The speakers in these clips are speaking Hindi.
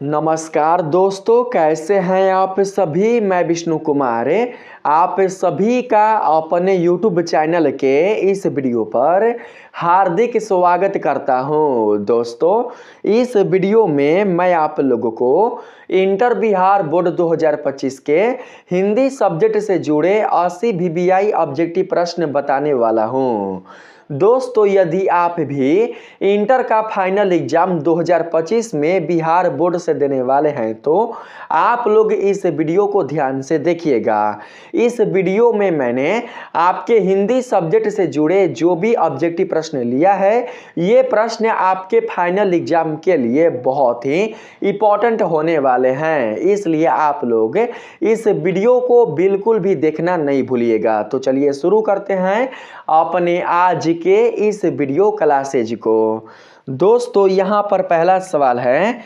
नमस्कार दोस्तों, कैसे हैं आप सभी। मैं विष्णु कुमार आप सभी का अपने YouTube चैनल के इस वीडियो पर हार्दिक स्वागत करता हूं। दोस्तों, इस वीडियो में मैं आप लोगों को इंटर बिहार बोर्ड 2025 के हिंदी सब्जेक्ट से जुड़े 80 VBI ऑब्जेक्टिव प्रश्न बताने वाला हूं। दोस्तों, यदि आप भी इंटर का फाइनल एग्जाम 2025 में बिहार बोर्ड से देने वाले हैं तो आप लोग इस वीडियो को ध्यान से देखिएगा। इस वीडियो में मैंने आपके हिंदी सब्जेक्ट से जुड़े जो भी ऑब्जेक्टिव प्रश्न लिया है, ये प्रश्न आपके फाइनल एग्जाम के लिए बहुत ही इम्पोर्टेंट होने वाले हैं, इसलिए आप लोग इस वीडियो को बिल्कुल भी देखना नहीं भूलिएगा। तो चलिए शुरू करते हैं अपने आज के इस वीडियो क्लासेज को। दोस्तों, यहाँ पर पहला सवाल है,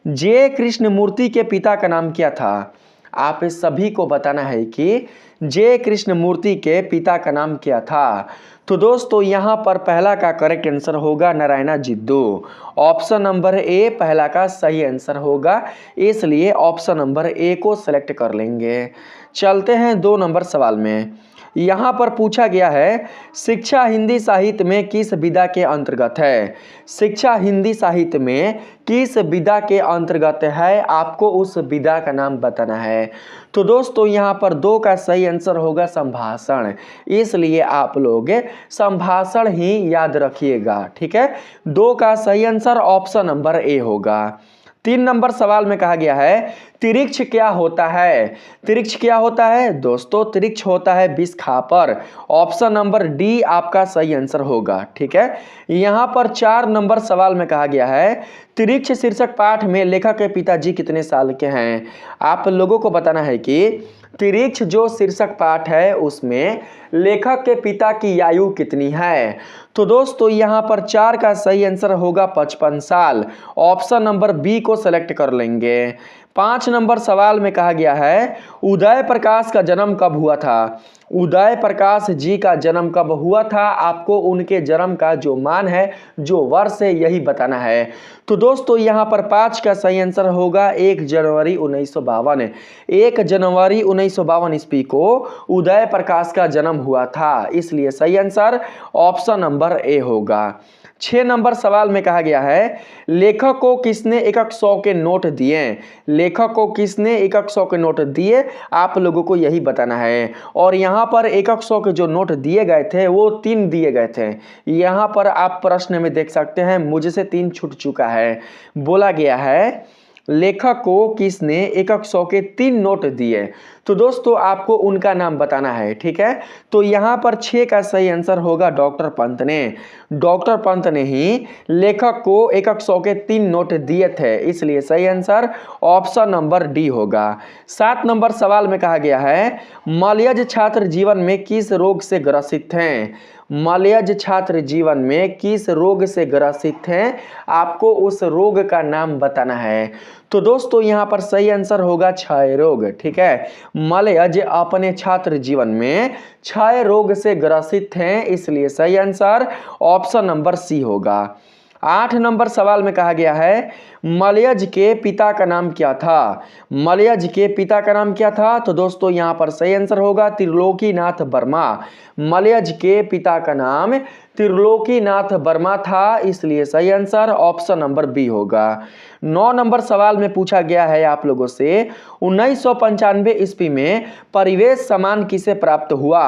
जे कृष्णमूर्ति के पिता का नाम क्या था। आप सभी को बताना है कि जे कृष्णमूर्ति के पिता का नाम क्या था। तो दोस्तों, यहाँ पर पहला का करेक्ट आंसर होगा Narayana Jiddu. Option number A पहला का सही आंसर होगा, इसलिए ऑप्शन नंबर ए को सेलेक्ट कर लेंगे। चलते हैं 2 नंबर सवाल में। यहाँ पर पूछा गया है, शिक्षा हिंदी साहित्य में किस विधा के अंतर्गत है। शिक्षा हिंदी साहित्य में किस विधा के अंतर्गत है, आपको उस विधा का नाम बताना है। तो दोस्तों, यहाँ पर 2 का सही आंसर होगा संभाषण, इसलिए आप लोग संभाषण ही याद रखिएगा। ठीक है, 2 का सही आंसर ऑप्शन नंबर ए होगा। 3 नंबर सवाल में कहा गया है, त्रिक्ष क्या होता है। त्रिक्ष क्या होता है दोस्तों, त्रिक्ष होता है विषखापर। ऑप्शन नंबर डी आपका सही आंसर होगा। ठीक है, यहाँ पर 4 नंबर सवाल में कहा गया है, त्रिक्ष शीर्षक पाठ में लेखक के पिताजी कितने साल के हैं। आप लोगों को बताना है कि त्रिक्ष जो शीर्षक पाठ है उसमें लेखक के पिता की आयु कितनी है। तो दोस्तों, यहाँ पर 4 का सही आंसर होगा 55 साल। ऑप्शन नंबर बी को सेलेक्ट कर लेंगे। 5 नंबर सवाल में कहा गया है, उदय प्रकाश का जन्म कब हुआ था। उदय प्रकाश जी का जन्म कब हुआ था, आपको उनके जन्म का जो मान है, जो वर्ष है, यही बताना है। तो दोस्तों, यहाँ पर 5 का सही आंसर होगा 1 जनवरी 1952। 1 जनवरी 1952 ईस्वी को उदय प्रकाश का जन्म हुआ था, इसलिए सही आंसर ऑप्शन नंबर ए होगा। 6 नंबर सवाल में कहा गया है, लेखक को किसने 100 के नोट दिए। लेखक को किसने 100 के नोट दिए, आप लोगों को यही बताना है। और यहाँ पर 100 के जो नोट दिए गए थे वो 3 दिए गए थे। यहाँ पर आप प्रश्न में देख सकते हैं, मुझसे 3 छूट चुका है। बोला गया है, लेखक को किसने 100 के 3 नोट दिए। तो दोस्तों, आपको उनका नाम बताना है। ठीक है, तो यहाँ पर 6 का सही आंसर होगा डॉक्टर पंत ने। डॉक्टर पंत ने ही लेखक को 100 के 3 नोट दिए थे, इसलिए सही आंसर ऑप्शन नंबर डी होगा। 7 नंबर सवाल में कहा गया है, मलयज छात्र जीवन में किस रोग से ग्रसित हैं। मलयज छात्र जीवन में किस रोग से ग्रसित हैं, आपको उस रोग का नाम बताना है। तो दोस्तों, यहाँ पर सही आंसर होगा क्षय रोग। ठीक है, मलयज अपने छात्र जीवन में क्षय रोग से ग्रसित हैं, इसलिए सही आंसर ऑप्शन नंबर सी होगा। 8 नंबर सवाल में कहा गया है, मलयज के पिता का नाम क्या था। मलयज के पिता का नाम क्या था। तो दोस्तों, यहाँ पर सही आंसर होगा त्रिलोकीनाथ वर्मा। मलयज के पिता का नाम त्रिलोकीनाथ वर्मा था, इसलिए सही आंसर ऑप्शन नंबर बी होगा। 9 नंबर सवाल में पूछा गया है आप लोगों से, 1995 ईस्वी में परिवेश सम्मान किसे प्राप्त हुआ।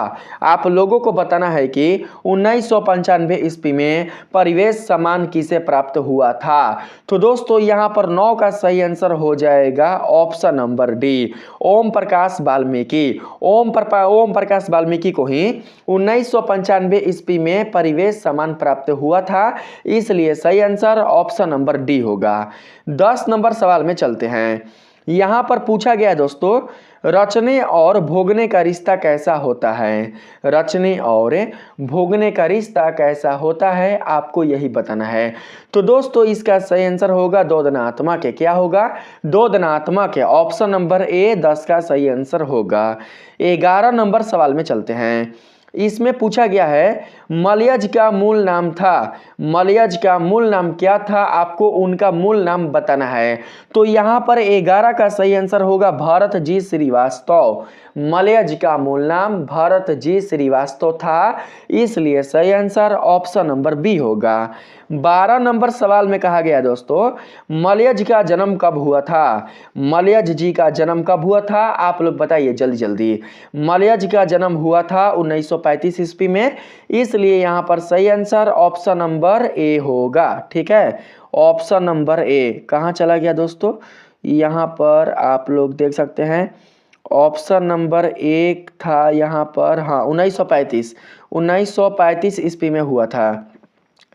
आप लोगों को बताना है कि 1995 ईस्वी में परिवेश सम्मान किसे प्राप्त हुआ था। तो दोस्तों, यहाँ पर 9 का सही आंसर हो जाएगा option number D, Om Prakash Valmiki. Om Prakash Valmiki को ही 1995 ईस्वी में परिवेश सम्मान प्राप्त हुआ था, इसलिए सही आंसर ऑप्शन नंबर डी होगा। 10 नंबर सवाल में चलते हैं। यहाँ पर पूछा गया है दोस्तों, रचने और भोगने का रिश्ता कैसा होता है। रचने और भोगने का रिश्ता कैसा होता है, आपको यही बताना है। तो दोस्तों, इसका सही आंसर होगा दो धनात्मक है। क्या होगा, दो धनात्मक है। ऑप्शन नंबर ए 10 का सही आंसर होगा। 11 नंबर सवाल में चलते हैं। इसमें पूछा गया है मलयज का मूल नाम था, मलयज का मूल नाम क्या था, आपको उनका मूल नाम बताना है। तो यहाँ पर 11 का सही आंसर होगा भरत जी श्रीवास्तव। मलयज का मूल नाम भरत जी श्रीवास्तव था, इसलिए सही आंसर ऑप्शन नंबर बी होगा। 12 नंबर सवाल में कहा गया दोस्तों मलयज का जन्म कब हुआ था, मलयज जी का जन्म कब हुआ था, आप लोग बताइए जल्दी जल्दी। मलयज का जन्म हुआ था 1935 ईस्वी में, इसलिए यहाँ पर सही आंसर ऑप्शन नंबर ए होगा। ठीक है, ऑप्शन नंबर ए कहाँ चला गया दोस्तों, यहाँ पर आप लोग देख सकते हैं ऑप्शन नंबर एक था यहाँ पर, हाँ 1935 ईस्वी में हुआ था।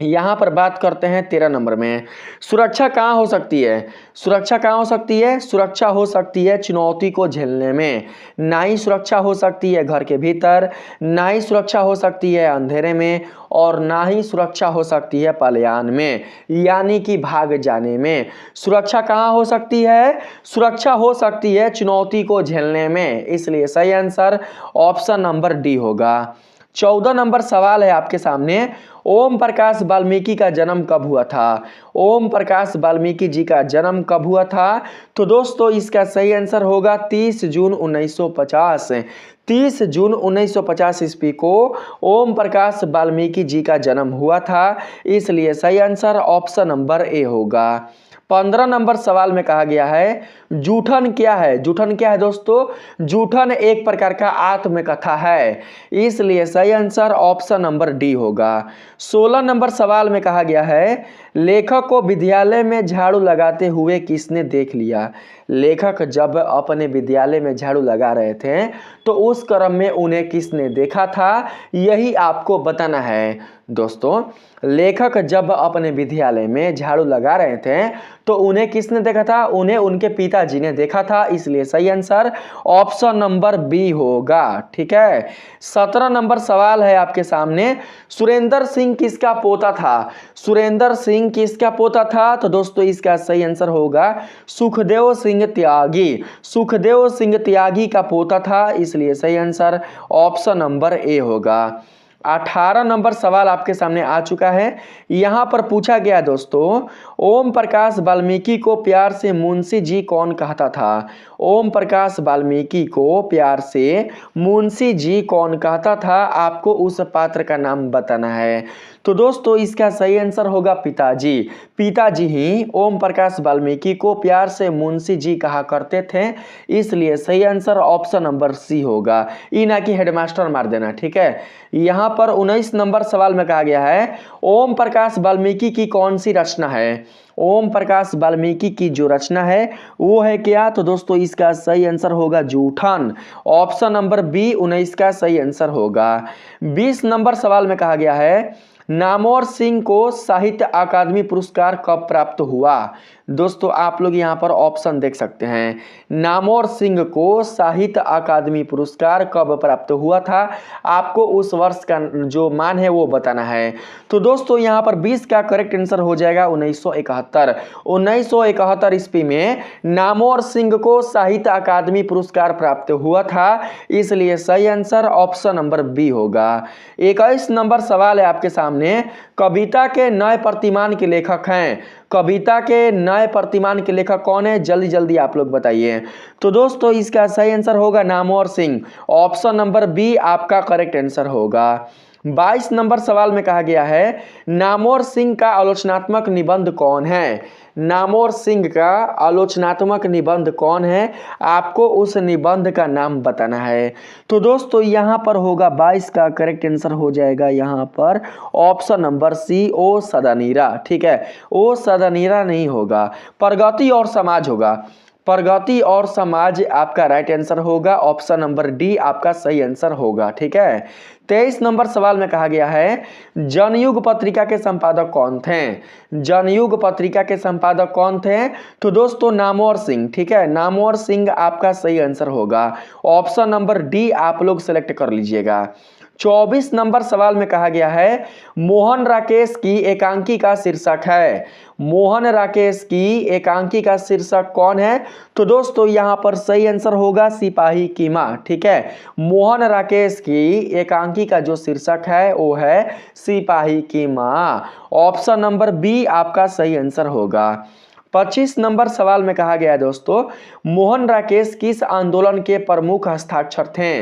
यहाँ पर बात करते हैं 13 नंबर में, सुरक्षा कहाँ हो सकती है, सुरक्षा कहाँ हो सकती है, सुरक्षा हो सकती है चुनौती को झेलने में, ना ही सुरक्षा हो सकती है घर के भीतर, ना ही सुरक्षा हो सकती है अंधेरे में, और ना ही सुरक्षा हो सकती है पलायन में, यानी कि भाग जाने में। सुरक्षा कहाँ हो सकती है, सुरक्षा हो सकती है चुनौती को झेलने में, इसलिए सही आंसर ऑप्शन नंबर डी होगा। 14 नंबर सवाल है आपके सामने, ओम प्रकाश वाल्मीकि का जन्म कब हुआ था, ओम प्रकाश वाल्मीकि जी का जन्म कब हुआ था। तो दोस्तों इसका सही आंसर होगा 30 जून 1950। 30 जून 1950 ईस्वी को ओम प्रकाश वाल्मीकि जी का जन्म हुआ था, इसलिए सही आंसर ऑप्शन नंबर ए होगा। 15 नंबर सवाल में कहा गया है जूठन क्या है, जूठन क्या है दोस्तों, जूठन एक प्रकार का आत्मकथा है, इसलिए सही आंसर ऑप्शन नंबर डी होगा। 16 नंबर सवाल में कहा गया है लेखक को विद्यालय में झाड़ू लगाते हुए किसने देख लिया, लेखक जब अपने विद्यालय में झाड़ू लगा रहे थे तो उस क्रम में उन्हें किसने देखा था, यही आपको बताना है दोस्तों। लेखक जब अपने विद्यालय में झाड़ू लगा रहे थे तो उन्हें किसने देखा था, उन्हें उनके पिताजी ने देखा था, इसलिए सही आंसर ऑप्शन नंबर बी होगा। ठीक है, 17 नंबर सवाल है आपके सामने, सुरेंद्र सिंह किसका पोता था, सुरेंद्र सिंह किसका पोता था। तो दोस्तों इसका सही आंसर होगा सुखदेव सिंह त्यागी, सुखदेव सिंह त्यागी का पोता था, इसलिए सही आंसर ऑप्शन नंबर ए होगा। 18 नंबर सवाल आपके सामने आ चुका है। यहाँ पर पूछा गया दोस्तों ओम प्रकाश वाल्मीकि को प्यार से मुंशी जी कौन कहता था, ओम प्रकाश वाल्मीकि को प्यार से मुंशी जी कौन कहता था, आपको उस पात्र का नाम बताना है। तो दोस्तों इसका सही आंसर होगा पिताजी, पिताजी ही ओम प्रकाश वाल्मीकि को प्यार से मुंशी जी कहा करते थे, इसलिए सही आंसर ऑप्शन नंबर सी होगा। ई ना कि हेडमास्टर मार देना। ठीक है, यहाँ पर 19 नंबर सवाल में कहा गया है ओम प्रकाश वाल्मीकि की कौन सी रचना है, ओम प्रकाश वाल्मीकि की जो रचना है वो है क्या। तो दोस्तों इसका सही आंसर होगा जूठन, ऑप्शन नंबर बी 19 का सही आंसर होगा। 20 नंबर सवाल में कहा गया है नामवर सिंह को साहित्य अकादमी पुरस्कार कब प्राप्त हुआ। दोस्तों आप लोग यहाँ पर ऑप्शन देख सकते हैं, नामवर सिंह को साहित्य अकादमी पुरस्कार कब प्राप्त हुआ था, आपको उस वर्ष का जो मान है वो बताना है। तो दोस्तों यहाँ पर 20 का करेक्ट आंसर हो जाएगा 1971। 1971 ईस्वी में नामवर सिंह को साहित्य अकादमी पुरस्कार प्राप्त हुआ था, इसलिए सही आंसर ऑप्शन नंबर बी होगा। 21 नंबर सवाल है आपके सामने, कविता के नए प्रतिमान के लेखक हैं, कविता के नए प्रतिमान के लेखक कौन है, जल्दी जल्दी आप लोग बताइए। तो दोस्तों इसका सही आंसर होगा Namvar Singh, option number B आपका करेक्ट आंसर होगा। 22 नंबर सवाल में कहा गया है नामवर सिंह का आलोचनात्मक निबंध कौन है, नामवर सिंह का आलोचनात्मक निबंध कौन है, आपको उस निबंध का नाम बताना है। तो दोस्तों यहाँ पर होगा 22 का करेक्ट आंसर हो जाएगा यहाँ पर ऑप्शन नंबर सी ओ सदानीरा। ठीक है, ओ सदानीरा नहीं होगा, प्रगति और समाज होगा, प्रगति और समाज आपका राइट आंसर होगा, ऑप्शन नंबर डी आपका सही आंसर होगा। ठीक है, 23 नंबर सवाल में कहा गया है जनयुग पत्रिका के संपादक कौन थे, जनयुग पत्रिका के संपादक कौन थे। तो दोस्तों नामवर सिंह। ठीक है, नामवर सिंह आपका सही आंसर होगा, ऑप्शन नंबर डी आप लोग सेलेक्ट कर लीजिएगा। 24 नंबर सवाल में कहा गया है मोहन राकेश की एकांकी का शीर्षक है। मोहन राकेश की एकांकी का शीर्षक कौन है? तो दोस्तों यहाँ पर सही आंसर होगा सिपाही की मां। ठीक है, मोहन राकेश की एकांकी का जो शीर्षक है वो है सिपाही की मां। ऑप्शन नंबर बी आपका सही आंसर होगा। 25 नंबर सवाल में कहा गया है दोस्तों मोहन राकेश किस आंदोलन के प्रमुख हस्ताक्षर थे?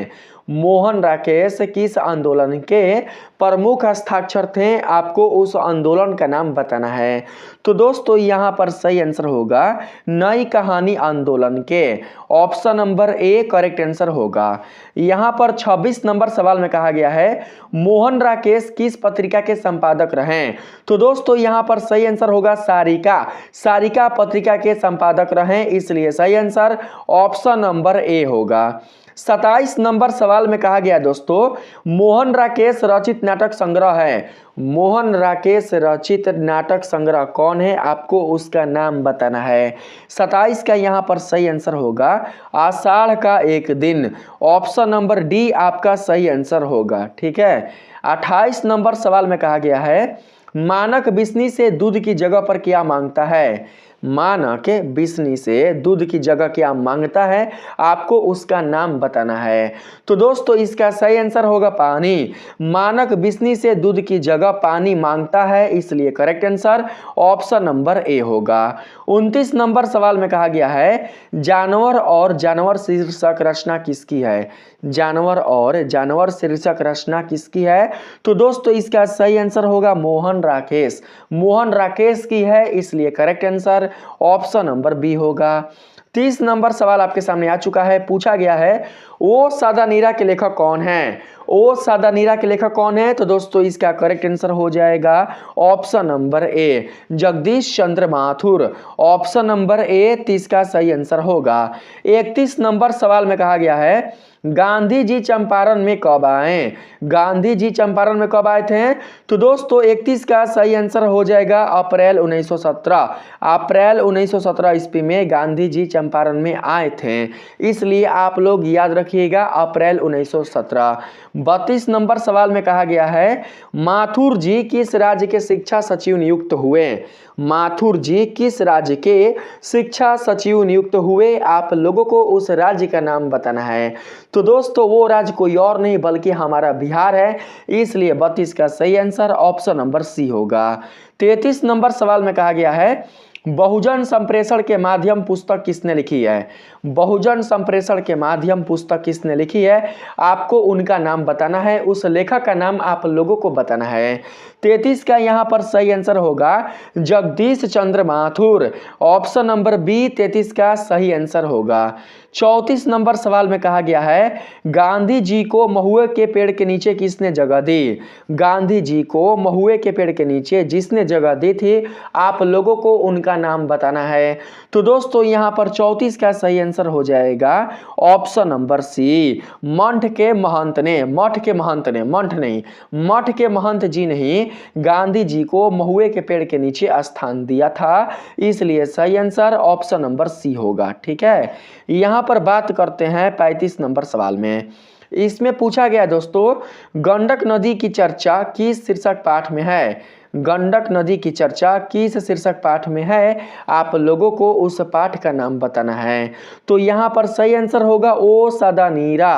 मोहन राकेश किस आंदोलन के प्रमुख हस्ताक्षर थे? आपको उस आंदोलन का नाम बताना है। तो दोस्तों यहाँ पर सही आंसर होगा नई कहानी आंदोलन के। Option number A correct answer होगा। यहाँ पर 26 नंबर सवाल में कहा गया है मोहन राकेश किस पत्रिका के संपादक रहे? तो दोस्तों यहाँ पर सही आंसर होगा सारिका। सारिका पत्रिका के संपादक रहे, इसलिए सही आंसर ऑप्शन नंबर ए होगा। 27 नंबर सवाल में कहा गया दोस्तों मोहन राकेश रचित नाटक संग्रह है। मोहन राकेश रचित नाटक संग्रह कौन है? आपको उसका नाम बताना है। 27 का यहाँ पर सही आंसर होगा आषाढ़ का एक दिन। ऑप्शन नंबर डी आपका सही आंसर होगा। ठीक है, 28 नंबर सवाल में कहा गया है मानक बिस्नी से दूध की जगह पर क्या मांगता है? मानक बिस्नी से दूध की जगह क्या मांगता है? आपको उसका नाम बताना है। तो दोस्तों इसका सही आंसर होगा पानी। मानक बिस्नी से दूध की जगह पानी मांगता है, इसलिए correct answer option number A होगा। 29 नंबर सवाल में कहा गया है जानवर और जानवर शीर्षक रचना किसकी है? जानवर और जानवर शीर्षक रचना किसकी है? तो दोस्तों इसका सही आंसर होगा मोहन राकेश। मोहन राकेश की है, इसलिए correct answer option number B होगा। 30 नंबर सवाल आपके सामने आ चुका है। पूछा गया है ओ सादा नीरा के लेखक कौन है? ओ सादा नीरा के लेखक कौन है? तो दोस्तों इसका करेक्ट आंसर हो जाएगा option number A Jagdish Chandra Mathur. Option number A 30 का सही आंसर होगा। 31 नंबर सवाल में कहा गया है गांधी जी चंपारण में कब आए? गांधी जी चंपारण में कब आए थे? तो दोस्तों 31 का सही आंसर हो जाएगा अप्रैल 1917। अप्रैल 1917 ईस्वी में गांधी जी चंपारण में आए थे, इसलिए आप लोग याद रखिएगा अप्रैल 1917। 32 नंबर सवाल में कहा गया है माथुर जी किस राज्य के शिक्षा सचिव नियुक्त हुए? माथुर जी किस राज्य के शिक्षा सचिव नियुक्त हुए? आप लोगों को उस राज्य का नाम बताना है। तो दोस्तों वो राज्य कोई और नहीं बल्कि हमारा बिहार है, इसलिए 32 का सही आंसर ऑप्शन नंबर सी होगा। 33 नंबर सवाल में कहा गया है बहुजन संप्रेषण के माध्यम पुस्तक किसने लिखी है? बहुजन संप्रेषण के माध्यम पुस्तक किसने लिखी है? आपको उनका नाम बताना है, उस लेखक का नाम आप लोगों को बताना है। 33 का यहाँ पर सही आंसर होगा जगदीश चंद्र माथुर। ऑप्शन नंबर बी 33 का सही आंसर होगा। 34 नंबर सवाल में कहा गया है गांधी जी को महुए के पेड़ के नीचे किसने जगह दी? गांधी जी को महुए के पेड़ के नीचे जिसने जगह दी थी, आप लोगों को उनका नाम बताना है। तो दोस्तों यहाँ पर 34 का सही आंसर हो जाएगा ऑप्शन नंबर सी मंठ के महंत ने। मठ के महंत ने, मंठ नहीं, मठ के महंत जी नहीं गांधी जी को महुए के पेड़ के नीचे स्थान दिया था, इसलिए सही आंसर ऑप्शन नंबर सी होगा। ठीक है, यहाँ पर बात करते हैं 35 नंबर सवाल में। इसमें पूछा गया दोस्तों गंडक नदी की चर्चा किस शीर्षक पाठ में है? गंडक नदी की चर्चा किस शीर्षक पाठ में है? आप लोगों को उस पाठ का नाम बताना है। तो यहाँ पर सही आंसर होगा ओ सदा नीरा।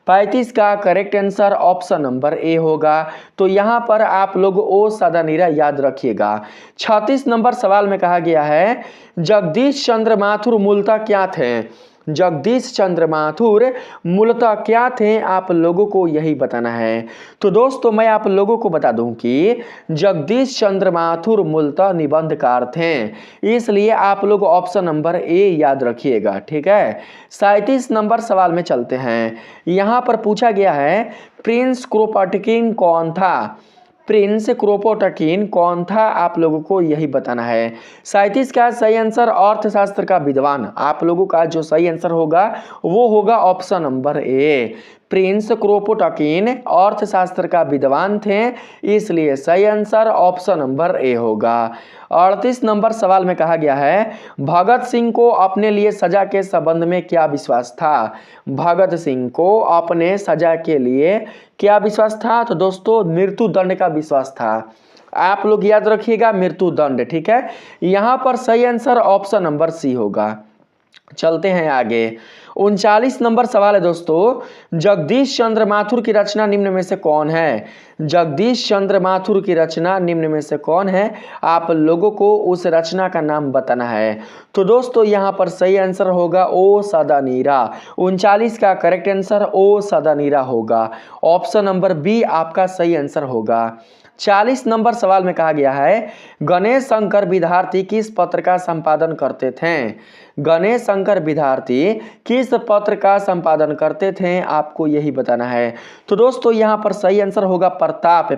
35 का correct answer option number A होगा। तो यहाँ पर आप लोग ओ सदा नीरा याद रखिएगा। 36 नंबर सवाल में कहा गया है जगदीश चंद्र माथुर मूलतः क्या थे? जगदीश चंद्र माथुर मूलतः क्या थे? आप लोगों को यही बताना है। तो दोस्तों मैं आप लोगों को बता दूं कि जगदीश चंद्र माथुर मूलतः निबंधकार थे, इसलिए आप लोग ऑप्शन नंबर ए याद रखिएगा। ठीक है, 37 नंबर सवाल में चलते हैं। यहाँ पर पूछा गया है प्रिंस क्रोपोटकिन कौन था? प्रिंस क्रोपोटकिन कौन था? आप लोगों को यही बताना है। 37 का सही आंसर अर्थशास्त्र का विद्वान। आप लोगों का जो सही आंसर होगा वो होगा option number A Prince Kropotkin अर्थशास्त्र का विद्वान थे, इसलिए सही आंसर ऑप्शन नंबर ए होगा। 38 नंबर सवाल में कहा गया है भगत सिंह को अपने लिए सजा के संबंध में क्या विश्वास था। भगत सिंह को अपने सजा के लिए क्या विश्वास था, तो दोस्तों मृत्यु दंड का विश्वास था। आप लोग याद रखिएगा मृत्यु दंड, ठीक है। यहां पर सही आंसर ऑप्शन नंबर सी होगा। चलते हैं आगे। 39 नंबर सवाल है दोस्तों, जगदीश चंद्र माथुर की रचना निम्न में से कौन है। जगदीश चंद्र माथुर की रचना निम्न में से कौन है, आप लोगों को उस रचना का नाम बताना है। तो दोस्तों यहां पर सही आंसर होगा ओ सदा नीरा। 39 का करेक्ट आंसर ओ सदा नीरा होगा। ऑप्शन नंबर बी आपका सही आंसर होगा। 40 नंबर सवाल में कहा गया है गणेश शंकर विद्यार्थी किस पत्र का संपादन करते थे। गणेश शंकर विद्यार्थी किस पत्र का संपादन करते थे, आपको यही बताना है। तो दोस्तों यहां पर सही आंसर होगा प्रताप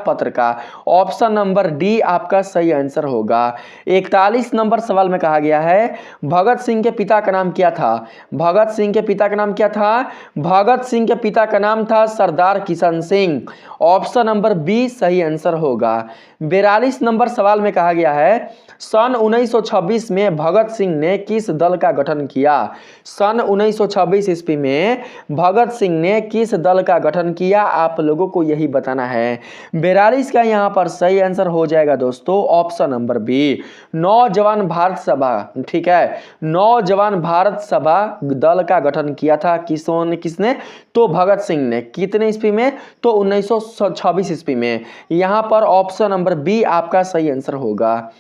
पत्र का। ऑप्शन नंबर डी आपका सही आंसर होगा। 41 नंबर सवाल में कहा गया है भगत सिंह के पिता का नाम क्या था। भगत सिंह के पिता का नाम क्या था। भगत सिंह के पिता का नाम था Sardar Kishan Singh. Option number B सही आंसर होगा। 42 नंबर सवाल में कहा गया है सन 1926 में भगत सिंह ने किस दल का गठन किया। सन 1926 ईस्वी में भगत सिंह ने किस दल का गठन किया, आप लोगों को यही बताना है। 42 का यहां पर सही आंसर हो जाएगा दोस्तों ऑप्शन नंबर बी नौजवान भारत सभा, ठीक है। नौजवान भारत सभा दल का गठन किया था किसने, तो भगत सिंह ने। कितने ईस्वी में, तो 1926 ईस्वी में। यहां पर ऑप्शन नंबर बी आपका सही आंसर होगा।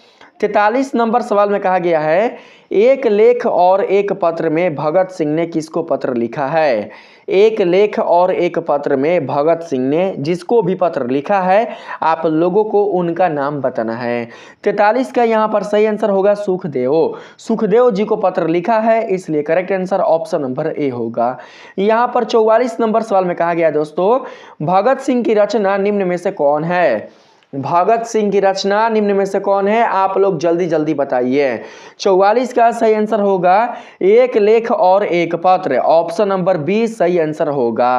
43 नंबर सवाल में कहा गया है एक लेख और एक पत्र में भगत सिंह ने किसको पत्र लिखा है। एक लेख और एक पत्र में भगत सिंह ने जिसको भी पत्र लिखा है, आप लोगों को उनका नाम बताना है। 43 का यहां पर सही आंसर होगा सुखदेव जी को पत्र लिखा है, इसलिए correct answer option number A होगा। यहां पर 44 नंबर सवाल में कहा गया दोस्तों भगत सिंह की रचना निम्न में से कौन है। भगत सिंह की रचना निम्न में से कौन है, आप लोग जल्दी जल्दी बताइए। 44 का सही आंसर होगा एक लेख और एक पत्र। ऑप्शन नंबर बी सही आंसर होगा।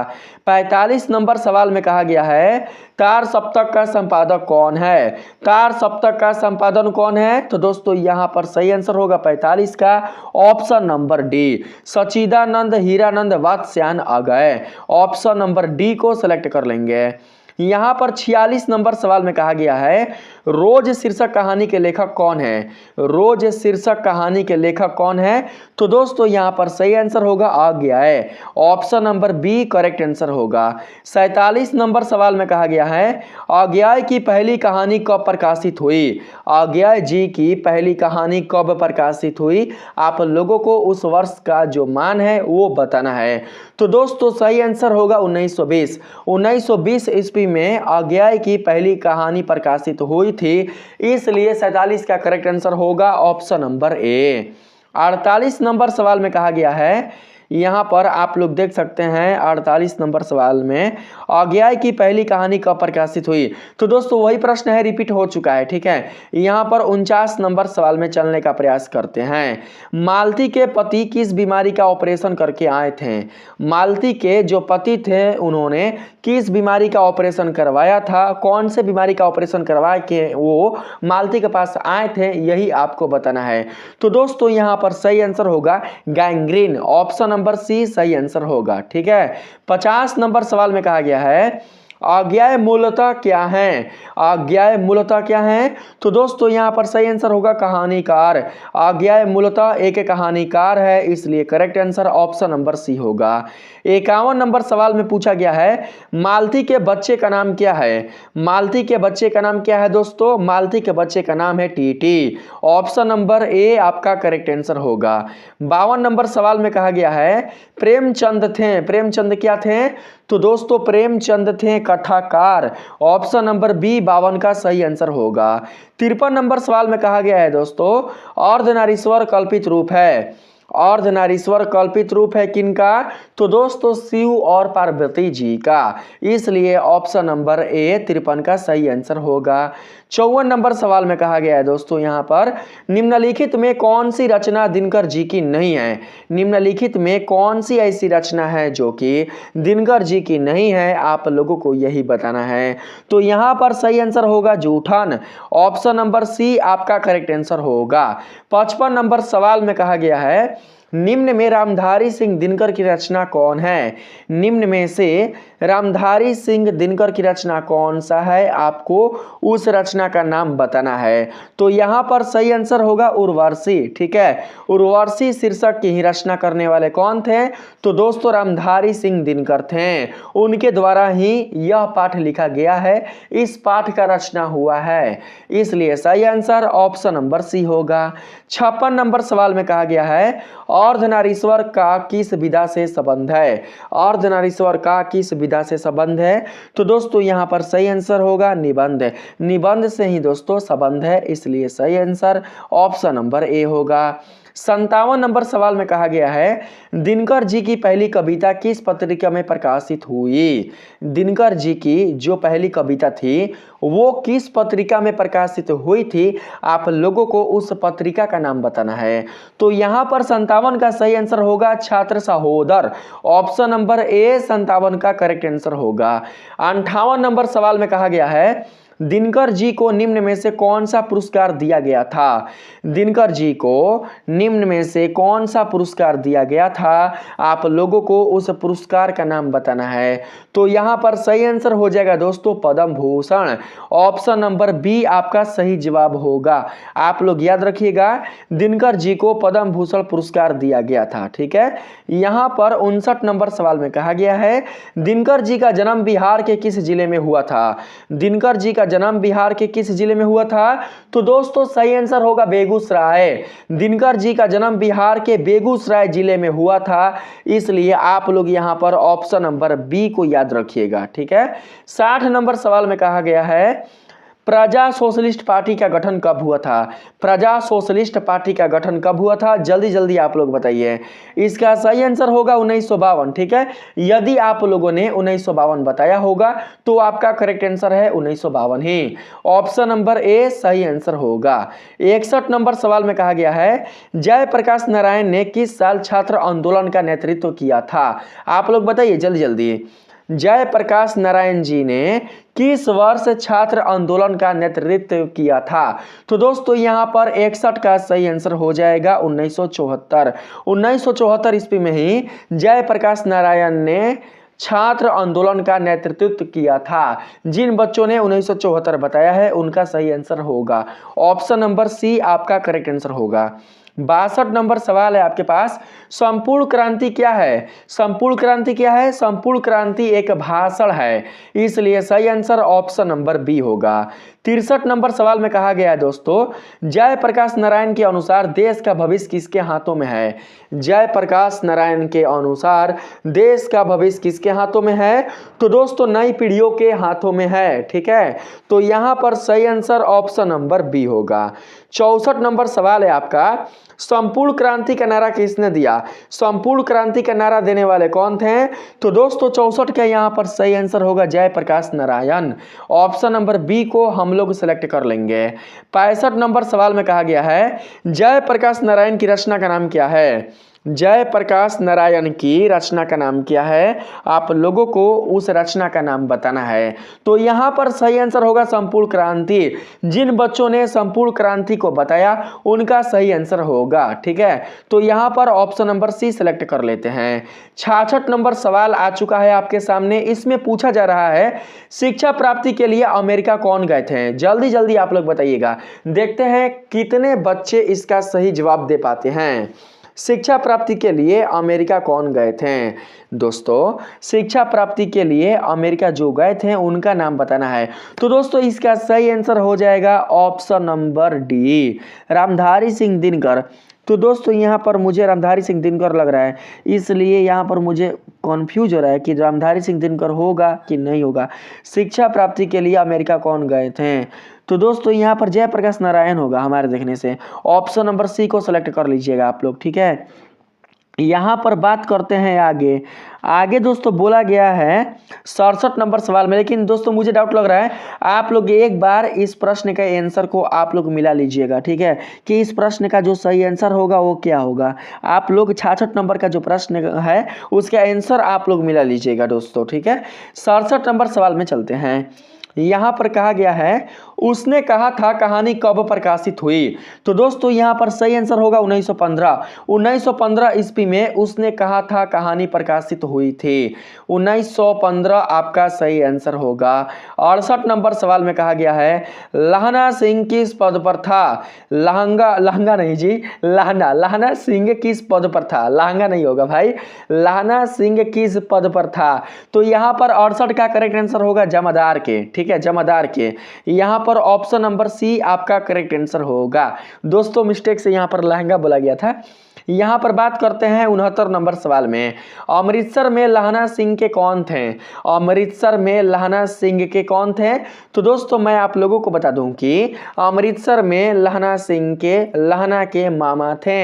45 नंबर सवाल में कहा गया है तार सप्तक का संपादक कौन है। तार सप्तक का संपादन कौन है, तो दोस्तों यहां पर सही आंसर होगा 45 का option number D Sachchidanand Hiranand Vatsyayan Agyeya. Option number D को सिलेक्ट कर लेंगे। यहां पर 46 नंबर सवाल में कहा गया है रोज शीर्षक कहानी के लेखक कौन है। रोज शीर्षक कहानी के लेखक कौन है, तो दोस्तों यहां पर सही आंसर होगा आज्ञाएं। Option number B correct answer होगा। 47 नंबर सवाल में कहा गया है आज्ञाएं की पहली कहानी कब प्रकाशित हुई। आज्ञाएं जी की पहली कहानी कब प्रकाशित हुई, आप लोगों को उस वर्ष का जो मान है वो बताना है। तो दोस्तों सही आंसर होगा 1920 ईस्वी में आज्ञाएं की पहली कहानी प्रकाशित हुई थी, इसलिए 47 का करेक्ट आंसर होगा ऑप्शन नंबर ए। 48 नंबर सवाल में कहा गया है यहां पर आप लोग देख सकते हैं 48 नंबर सवाल में आज्ञाएं की पहली कहानी कब प्रकाशित हुई, तो दोस्तों वही प्रश्न है, रिपीट हो चुका है, ठीक है। यहां पर 49 नंबर सवाल में चलने का प्रयास करते हैं। मालती के पति किस बीमारी का ऑपरेशन करके आए थे। मालती के जो पति थे उन्होंने किस बीमारी का ऑपरेशन करवाया था, कौन से बीमारी का ऑपरेशन करवा के वो मालती के पास आए थे, यही आपको बताना है। तो दोस्तों यहां पर सही आंसर होगा गैंग्रीन। ऑप्शन नंबर सी सही आंसर होगा, ठीक है। 50 नंबर सवाल में कहा गया है आज्ञाएं मूलतः क्या हैं। आज्ञाएं मूलतः क्या हैं, तो दोस्तों यहां पर सही आंसर होगा कहानीकार। आज्ञाएं मूलतः एक कहानीकार है, इसलिए correct answer option number C होगा। 51 नंबर सवाल में पूछा गया है मालती के बच्चे का नाम क्या है। मालती के बच्चे का नाम क्या है दोस्तों, मालती के बच्चे का नाम है टीटी। ऑप्शन नंबर ए आपका करेक्ट आंसर होगा। 52 नंबर सवाल में कहा गया है प्रेमचंद थे। प्रेमचंद क्या थे, तो दोस्तों प्रेमचंद थे कथाकार। ऑप्शन नंबर बी 52 का सही आंसर होगा। 53 नंबर सवाल में कहा गया है दोस्तों अर्धनारीश्वर कल्पित रूप है। अर्धनारीश्वर कल्पित रूप है किनका, तो दोस्तों शिव और पार्वती जी का, इसलिए ऑप्शन नंबर ए 53 का सही आंसर होगा। 54 नंबर सवाल में कहा गया है दोस्तों यहाँ पर, निम्नलिखित में कौन सी रचना दिनकर जी की नहीं है। निम्नलिखित में कौन सी ऐसी रचना है जो कि दिनकर जी की नहीं है, आप लोगों को यही बताना है। तो यहाँ पर सही आंसर होगा जूठन, ऑप्शन नंबर सी आपका करेक्ट आंसर होगा। 55 नंबर सवाल में कहा गया है, निम्न में रामधारी सिंह दिनकर की रचना कौन है। निम्न में से रामधारी सिंह दिनकर की रचना कौन सा है, आपको उस रचना का नाम बताना है। तो यहाँ पर सही आंसर होगा उर्वशी। ठीक है, उर्वशी शीर्षक की ही रचना करने वाले कौन थे, तो दोस्तों रामधारी सिंह दिनकर थे। उनके द्वारा ही यह पाठ लिखा गया है, इस पाठ का रचना हुआ है, इसलिए सही आंसर ऑप्शन नंबर सी होगा। 56 नंबर सवाल में कहा गया है, अर्धनारीश्वर का किस विधा से संबंध है। अर्धनारीश्वर का किस विधा से संबंध है, तो दोस्तों यहाँ पर सही आंसर होगा निबंध। निबंध से ही दोस्तों संबंध है, इसलिए सही आंसर ऑप्शन नंबर ए होगा। 57 नंबर सवाल में कहा गया है, दिनकर जी की पहली कविता किस पत्रिका में प्रकाशित हुई। दिनकर जी की जो पहली कविता थी वो किस पत्रिका में प्रकाशित हुई थी, आप लोगों को उस पत्रिका का नाम बताना है। तो यहाँ पर 57 का सही आंसर होगा छात्र सहोदर, ऑप्शन नंबर ए 57 का करेक्ट आंसर होगा। 58 नंबर सवाल में कहा गया है, दिनकर जी को निम्न में से कौन सा पुरस्कार दिया गया था। दिनकर जी को निम्न में से कौन सा पुरस्कार दिया गया था, आप लोगों को उस पुरस्कार का नाम बताना है। तो यहाँ पर सही आंसर हो जाएगा दोस्तों Padma Bhushan, option number B आपका सही जवाब होगा। आप लोग याद रखिएगा, दिनकर जी को पद्म भूषण पुरस्कार दिया गया था। ठीक है, यहाँ पर 59 नंबर सवाल में कहा गया है, दिनकर जी का जन्म बिहार के किस जिले में हुआ था। दिनकर जी का जन्म बिहार के किस जिले में हुआ था, तो दोस्तों सही आंसर होगा बेगूसराय। दिनकर जी का जन्म बिहार के बेगूसराय जिले में हुआ था, इसलिए आप लोग यहां पर ऑप्शन नंबर बी को याद रखिएगा। ठीक है, 60 नंबर सवाल में कहा गया है, प्रजा सोशलिस्ट पार्टी का गठन कब हुआ था। प्रजा सोशलिस्ट पार्टी का गठन कब हुआ था, जल्दी जल्दी आप लोग बताइए। इसका सही आंसर होगा 1952। ठीक है, यदि आप लोगों ने 1952 बताया होगा तो आपका करेक्ट आंसर है 1952 ही, ऑप्शन नंबर ए सही आंसर होगा। 61 नंबर सवाल में कहा गया है, जयप्रकाश नारायण ने किस साल छात्र आंदोलन का नेतृत्व किया था। आप लोग बताइए जल्दी जल्दी, जयप्रकाश नारायण जी ने किस वर्ष छात्र आंदोलन का नेतृत्व किया था। तो दोस्तों यहाँ पर 61 का सही आंसर हो जाएगा 1974। 1974 ईस्वी में ही जयप्रकाश नारायण ने छात्र आंदोलन का नेतृत्व किया था। जिन बच्चों ने 1974 बताया है उनका सही आंसर होगा ऑप्शन नंबर सी आपका करेक्ट आंसर होगा। 62 नंबर सवाल है आपके पास, संपूर्ण क्रांति क्या है। संपूर्ण क्रांति क्या है, संपूर्ण क्रांति एक भाषण है, इसलिए सही आंसर ऑप्शन नंबर बी होगा। 63 नंबर सवाल में कहा गया है दोस्तों, जयप्रकाश नारायण के अनुसार देश का भविष्य किसके हाथों में है। जयप्रकाश नारायण के अनुसार देश का भविष्य किसके हाथों में है, तो दोस्तों नई पीढ़ियों के हाथों में है। ठीक है, तो यहाँ पर सही आंसर ऑप्शन नंबर बी होगा। 64 नंबर सवाल है आपका, संपूर्ण क्रांति का नारा किसने दिया। संपूर्ण क्रांति का नारा देने वाले कौन थे, तो दोस्तों 64 का यहाँ पर सही आंसर होगा Jayaprakash Narayan, option number B को हम लोग सिलेक्ट कर लेंगे। 65 नंबर सवाल में कहा गया है, जयप्रकाश नारायण की रचना का नाम क्या है। जयप्रकाश नारायण की रचना का नाम क्या है, आप लोगों को उस रचना का नाम बताना है। तो यहाँ पर सही आंसर होगा संपूर्ण क्रांति। जिन बच्चों ने संपूर्ण क्रांति को बताया उनका सही आंसर होगा। ठीक है, तो यहाँ पर ऑप्शन नंबर सी सिलेक्ट कर लेते हैं। 66 नंबर सवाल आ चुका है आपके सामने, इसमें पूछा जा रहा है, शिक्षा प्राप्ति के लिए अमेरिका कौन गए थे। जल्दी जल्दी आप लोग बताइएगा, देखते हैं कितने बच्चे इसका सही जवाब दे पाते हैं। शिक्षा प्राप्ति के लिए अमेरिका कौन गए थे। दोस्तों शिक्षा प्राप्ति के लिए अमेरिका जो गए थे उनका नाम बताना है। तो दोस्तों इसका सही आंसर हो जाएगा option number D, Ramdhari Singh Dinkar. तो दोस्तों यहाँ पर मुझे रामधारी सिंह दिनकर लग रहा है, इसलिए यहाँ पर मुझे कन्फ्यूज हो रहा है कि रामधारी सिंह दिनकर होगा कि नहीं होगा। शिक्षा प्राप्ति के लिए अमेरिका कौन गए थे, तो दोस्तों यहाँ पर जयप्रकाश नारायण होगा हमारे देखने से। ऑप्शन नंबर सी को सिलेक्ट कर लीजिएगा आप लोग। ठीक है, यहाँ पर बात करते हैं आगे। आगे दोस्तों बोला गया है 67 नंबर सवाल में, लेकिन दोस्तों मुझे डाउट लग रहा है, आप लोग एक बार इस प्रश्न का आंसर को आप लोग मिला लीजिएगा, ठीक है, कि इस प्रश्न का जो सही आंसर होगा वो क्या होगा। आप लोग 66 नंबर का जो प्रश्न है उसका आंसर आप लोग मिला लीजिएगा दोस्तों, ठीक है। 67 नंबर सवाल में चलते हैं। यहाँ पर कहा गया है उसने कहा था कहानी कब प्रकाशित हुई। तो दोस्तों यहाँ पर सही आंसर होगा 1915। 1915 ईस्वी में उसने कहा था कहानी प्रकाशित हुई थी। 1915 आपका सही आंसर होगा। 68 नंबर सवाल में कहा गया है लहना सिंह किस पद पर था। लहंगा नहीं जी, लहना सिंह किस पद पर था, लहंगा नहीं होगा भाई, लहना सिंह किस पद पर था। तो यहाँ पर 68 का करेक्ट आंसर होगा जमादार के, ठीक है, जमादार के। यहाँ पर ऑप्शन नंबर सी आपका करेक्ट आंसर होगा। दोस्तों मिस्टेक से यहाँ पर लहंगा बोला गया था। यहाँ पर बात करते हैं 69 नंबर सवाल में। अमृतसर में लहना सिंह के कौन थे। अमृतसर में लहना सिंह के कौन थे। तो दोस्तों मैं आप लोगों को बता दूं कि अमृतसर में लहना सिंह के लहना के मामा थे।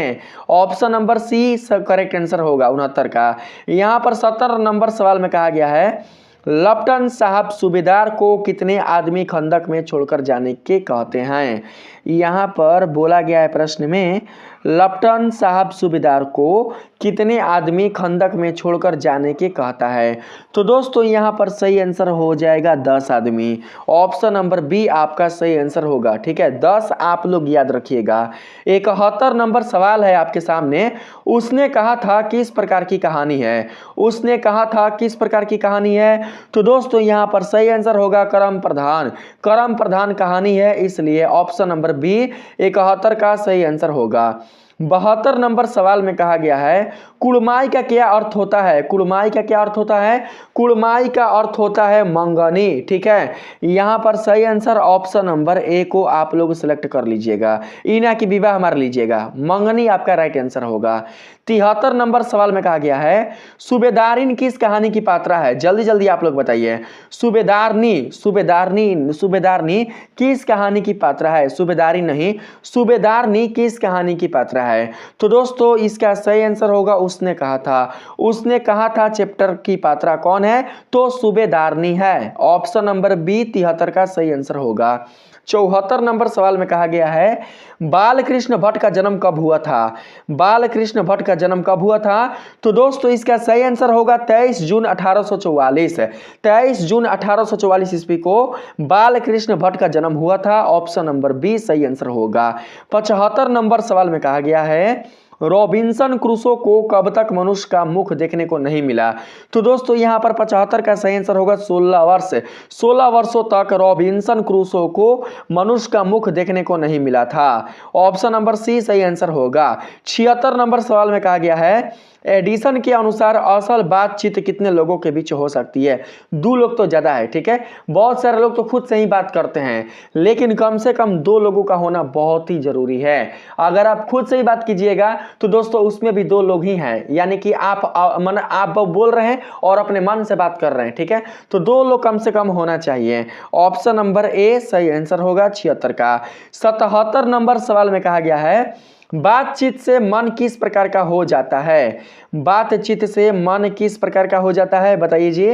Option number C correct answer होगा 69 का। यहाँ पर 70 नंबर सवाल में कहा गया है लेफ्टिनेंट साहब सूबेदार को कितने आदमी खंदक में छोड़कर जाने के कहते हैं। यहाँ पर बोला गया है प्रश्न में लेफ्टिनेंट साहब सूबेदार को कितने आदमी खंदक में छोड़कर जाने के कहता है। तो दोस्तों यहाँ पर सही आंसर हो जाएगा 10 आदमी। ऑप्शन नंबर बी आपका सही आंसर होगा, ठीक है, 10 आप लोग याद रखिएगा। 71 नंबर सवाल है आपके सामने। उसने कहा था किस प्रकार की कहानी है। उसने कहा था किस प्रकार की कहानी है। तो दोस्तों यहाँ पर सही आंसर होगा करम प्रधान। करम प्रधान कहानी है, इसलिए ऑप्शन नंबर बी 71 का सही आंसर होगा। 72 नंबर सवाल में कहा गया है कुड़माई का क्या अर्थ होता है। कुड़माई का क्या अर्थ होता है। कुड़माई का अर्थ होता है मंगनी, ठीक है। यहाँ पर सही आंसर ऑप्शन नंबर ए को आप लोग सिलेक्ट कर लीजिएगा, इना की विवाह मार लीजिएगा, मंगनी आपका राइट आंसर होगा। 73 नंबर सवाल में कहा गया है सूबेदारिन किस कहानी की पात्रा है। जल्दी जल्दी आप लोग बताइए। सूबेदारनी सूबेदारनी सूबेदारनी किस कहानी की पात्रा है। सूबेदारी नहीं, सूबेदारनी किस कहानी की पात्रा है। तो दोस्तों इसका सही आंसर होगा उसने कहा था। उसने कहा था चैप्टर की पात्रा कौन है, तो सूबेदारनी है। ऑप्शन नंबर बी 73 का सही आंसर होगा। 74 नंबर सवाल में कहा गया है बालकृष्ण भट्ट का जन्म कब हुआ था। बालकृष्ण भट्ट का जन्म कब हुआ था। तो दोस्तों इसका सही आंसर होगा 23 जून 1844। 23 जून 1844 ईस्वी को बालकृष्ण भट्ट का जन्म हुआ था। ऑप्शन नंबर बी सही आंसर होगा। 75 नंबर सवाल में कहा गया है रॉबिन्सन क्रूसो को कब तक मनुष्य का मुख देखने को नहीं मिला। तो दोस्तों यहाँ पर 75 का सही आंसर होगा 16 वर्ष। 16 वर्षों तक रॉबिन्सन क्रूसो को मनुष्य का मुख देखने को नहीं मिला था। ऑप्शन नंबर सी सही आंसर होगा। 76 नंबर सवाल में कहा गया है एडिसन के अनुसार असल बातचीत कितने लोगों के बीच हो सकती है। 2 लोग तो ज्यादा है, ठीक है, बहुत सारे लोग तो खुद से ही बात करते हैं, लेकिन कम से कम 2 लोगों का होना बहुत ही जरूरी है। अगर आप खुद से ही बात कीजिएगा तो दोस्तों उसमें भी 2 लोग ही हैं, यानी कि आप बोल रहे हैं और अपने मन से बात कर रहे हैं, ठीक है, तो 2 लोग कम से कम होना चाहिए। ऑप्शन नंबर ए सही आंसर होगा 76 का। 77 नंबर सवाल में कहा गया है बातचीत से मन किस प्रकार का हो जाता है। बातचीत से मन किस प्रकार का हो जाता है, बताइए जी।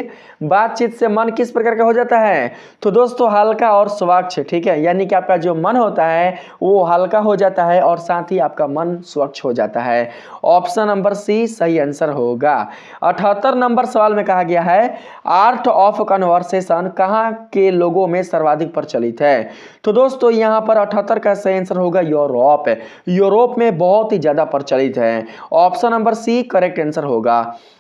बातचीत से मन किस प्रकार का हो जाता है। तो दोस्तों हल्का और स्वच्छ, ठीक है, यानी कि आपका जो मन होता है वो हल्का हो जाता है और साथ ही आपका मन स्वच्छ हो जाता है। ऑप्शन नंबर सी सही आंसर होगा। 78 नंबर सवाल में कहा गया है आर्ट ऑफ कन्वर्सेशन कहाँ के लोगों में सर्वाधिक प्रचलित है। तो दोस्तों यहाँ पर 78 का सही आंसर होगा यूरोप। यूरोप में बहुत ही ज्यादा प्रचलित है। Option number C correct answer होगा।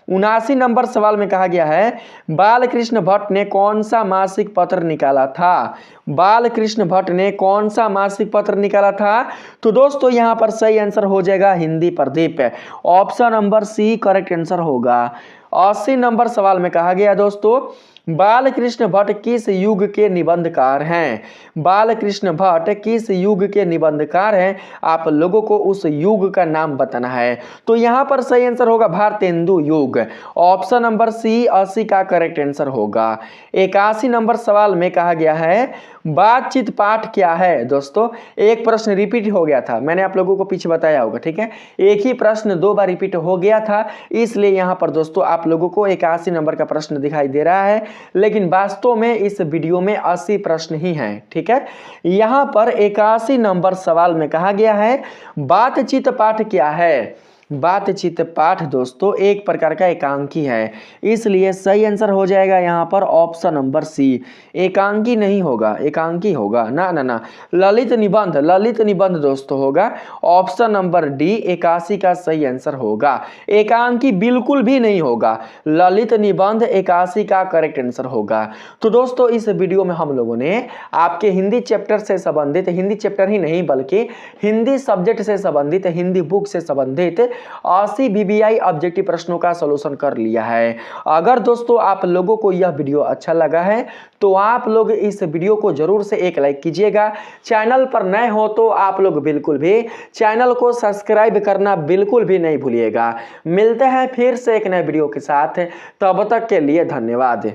79 नंबर सवाल में कहा गया है बालकृष्ण भट्ट ने कौन सा मासिक पत्र निकाला था। बालकृष्ण भट्ट ने कौन सा मासिक पत्र निकाला था। तो दोस्तों यहां पर सही आंसर हो जाएगा Hindi Pradeep. Option number C correct answer होगा। 80 नंबर सवाल में कहा गया दोस्तों बालकृष्ण भट्ट किस युग के निबंधकार हैं। बालकृष्ण भट्ट किस युग के निबंधकार हैं, आप लोगों को उस युग का नाम बताना है। तो यहां पर सही आंसर होगा भारतेंदु युग। ऑप्शन नंबर सी 80 का करेक्ट आंसर होगा। 81 नंबर सवाल में कहा गया है बातचीत पाठ क्या है दोस्तों? एक प्रश्न रिपीट हो गया था, मैंने आप लोगों को पीछे बताया होगा, ठीक है। एक ही प्रश्न 2 बार रिपीट हो गया था, इसलिए यहाँ पर दोस्तों आप लोगों को 81 नंबर का प्रश्न दिखाई दे रहा है, लेकिन वास्तव में इस वीडियो में 80 प्रश्न ही हैं, ठीक है। यहाँ पर 81 नंबर सवाल में कहा गया है बातचीत पाठ क्या है। बातचीत पाठ दोस्तों एक प्रकार का एकांकी है, इसलिए सही आंसर हो जाएगा यहाँ पर ऑप्शन नंबर सी। एकांकी नहीं होगा, एकांकी होगा ना ना ना, ललित निबंध, ललित निबंध दोस्तों होगा। ऑप्शन नंबर डी 81 का सही आंसर होगा। एकांकी बिल्कुल भी नहीं होगा, ललित निबंध 81 का करेक्ट आंसर होगा। तो दोस्तों इस वीडियो में हम लोगों ने आपके हिंदी चैप्टर से संबंधित, हिंदी चैप्टर ही नहीं बल्कि हिंदी सब्जेक्ट से संबंधित, हिंदी बुक से संबंधित 80 VBI ऑब्जेक्टिव प्रश्नों का सॉल्यूशन कर लिया है। अगर दोस्तों आप लोगों को यह वीडियो अच्छा लगा है तो आप लोग इस वीडियो को जरूर से एक लाइक कीजिएगा। चैनल पर नए हो तो आप लोग बिल्कुल भी चैनल को सब्सक्राइब करना बिल्कुल भी नहीं भूलिएगा। मिलते हैं फिर से एक नए वीडियो के साथ, तब तक के लिए धन्यवाद।